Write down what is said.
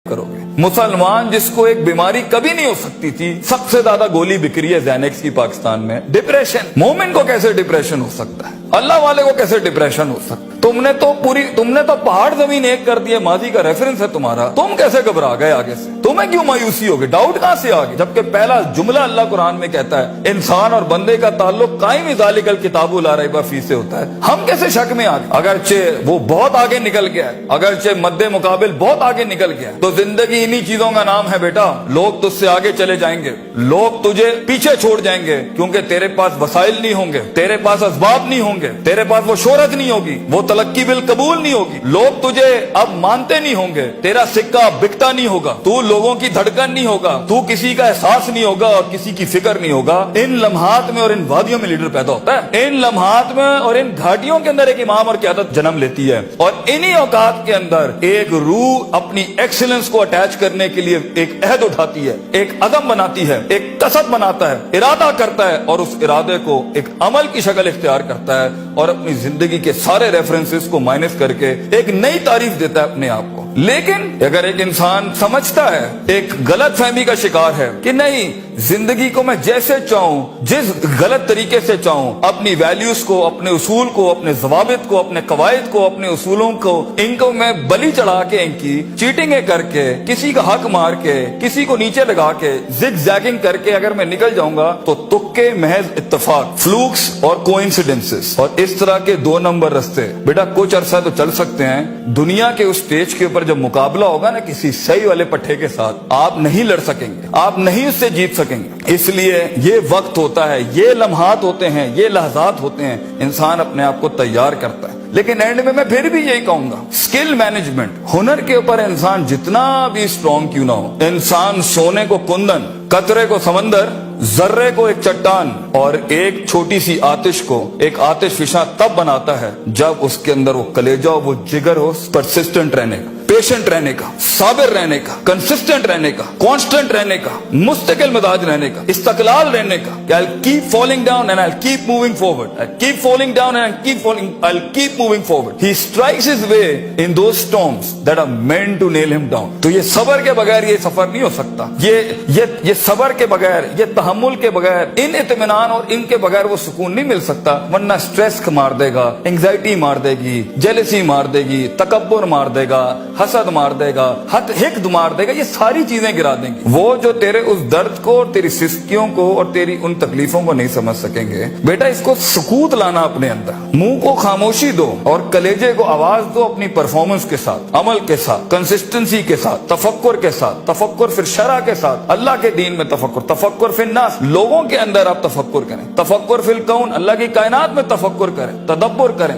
کرو گے۔ مسلمان جس کو ایک بیماری کبھی نہیں ہو سکتی تھی، سب سے زیادہ گولی بک رہی ہے زینکس کی پاکستان میں، ڈپریشن۔ مومن کو کیسے ڈپریشن ہو سکتا ہے؟ اللہ والے کو کیسے ڈپریشن ہو سکتا ہے؟ تم نے تو پہاڑ زمین ایک کر دیے، ماضی کا ریفرنس ہے تمہارا، تم کیسے گھبرا گئے آگے سے؟ تمہیں کیوں مایوسی ہوگی؟ ڈاؤٹ کہاں سے آگے؟ جبکہ پہلا جملہ اللہ قرآن میں کہتا ہے انسان اور بندے کا تعلق قائم ذالک الکتاب لا ریب فیہ سے ہوتا ہے، ہم کیسے شک میں آگے؟ اگرچہ وہ بہت آگے نکل گیا ہے، اگرچہ مد مقابل بہت آگے نکل گیا ہے، تو زندگی انہی چیزوں کا نام ہے بیٹا۔ لوگ تجھ سے آگے چلے جائیں گے، لوگ تجھے پیچھے چھوڑ جائیں گے، کیونکہ تیرے پاس وسائل نہیں ہوں گے، تیرے پاس اسباب نہیں ہوں گے، تیرے پاس وہ شہرت نہیں ہوگی، وہ تلقی بالقبول نہیں ہوگی، لوگ تجھے اب مانتے نہیں ہوں گے، تیرا سکہ بکتا نہیں ہوگا، تو لوگوں کی دھڑکن نہیں ہوگا، تو کسی کا احساس نہیں ہوگا اور کسی کی فکر نہیں ہوگا۔ ان لمحات میں اور ان وادیوں میں لیڈر پیدا ہوتا ہے، ان لمحات میں اور ان گھاٹیوں کے اندر ایک امام اور قیادت جنم لیتی ہے، اور انہی اوقات کے اندر ایک روح اپنی ایکسلنس کو اٹیچ کرنے کے لیے ایک عہد اٹھاتی ہے، ایک عزم بناتی ہے، ایک قصد بناتا ہے، ارادہ کرتا ہے، اور اس ارادے کو ایک عمل کی شکل اختیار کرتا ہے، اور اپنی زندگی کے سارے ریفرنسز کو مائنس کر کے ایک نئی تعریف دیتا ہے اپنے آپ کو۔ لیکن اگر ایک انسان سمجھتا ہے، ایک غلط فہمی کا شکار ہے کہ نہیں، زندگی کو میں جیسے چاہوں، جس غلط طریقے سے چاہوں، اپنی ویلیوز کو، اپنے اصول کو، اپنے ضوابط کو، اپنے قواعد کو، اپنے اصولوں کو، ان کو میں بلی چڑھا کے، ان کی چیٹنگیں کر کے، کسی کا حق مار کے، کسی کو نیچے لگا کے، زگ زیگنگ کر کے اگر میں نکل جاؤں گا تو تکے، محض اتفاق، فلوکس اور کوئنسیڈنسز، اور اس طرح کے 2 نمبر رستے بیٹا کچھ عرصہ تو چل سکتے ہیں۔ دنیا کے اس سٹیج کے اوپر جب مقابلہ ہوگا نا کسی صحیح والے پٹھے کے ساتھ، آپ نہیں لڑ سکیں گے، آپ نہیں اس سے جیت سکیں گے۔ اس لیے یہ وقت ہوتا ہے، یہ لمحات ہوتے ہیں، یہ لحظات ہوتے ہیں، انسان اپنے آپ کو تیار کرتا ہے۔ لیکن اینڈ میں پھر بھی یہی کہوں گا، سکل مینجمنٹ، ہنر کے اوپر انسان جتنا بھی اسٹرانگ کیوں نہ ہو، انسان سونے کو کندن، قطرے کو سمندر، ذرے کو ایک چٹان اور ایک چھوٹی سی آتش کو ایک آتش فشاں تب بناتا ہے جب اس کے اندر وہ کلیجہ ہو، وہ جگر ہو، پرسسٹنٹ رہنے کا، پیشنٹ رہنے کا، صابر رہنے کا، کنسسٹنٹ رہنے کا، کانسٹنٹ رہنے کا، مستقل مزاج رہنے کا، استقلال رہنے کا، کہ I'll keep falling down and I'll keep moving forward. I'll keep falling down and I'll keep moving forward. He strikes his way in those storms that are meant to nail him down. تو یہ صبر کے بغیر یہ سفر نہیں ہو سکتا، یہ صبر کے بغیر، یہ تحمل کے بغیر، ان اطمینان اور ان کے بغیر وہ سکون نہیں مل سکتا، ورنہ سٹریس مار دے گا، انگزائٹی مار دے گی، جیلسی مار دے گی، تکبر مار دے گا، حسد مار دے گا، حقد مار دے گا، یہ ساری چیزیں گرا دیں گی۔ وہ جو تیرے اس درد کو اور تیری سستیوں کو اور تیری ان تکلیفوں کو نہیں سمجھ سکیں گے، بیٹا اس کو سکوت لانا اپنے اندر، منہ کو خاموشی دو اور کلیجے کو آواز دو، اپنی پرفارمنس کے ساتھ، عمل کے ساتھ، کنسسٹنسی کے ساتھ، تفکر کے ساتھ، تفکر پھر شرع کے ساتھ، اللہ کے دین میں تفکر فی الناس، لوگوں کے اندر آپ تفکر کریں، تفکر فی الکون، اللہ کی کائنات میں تفکر کریں، تدبر کریں۔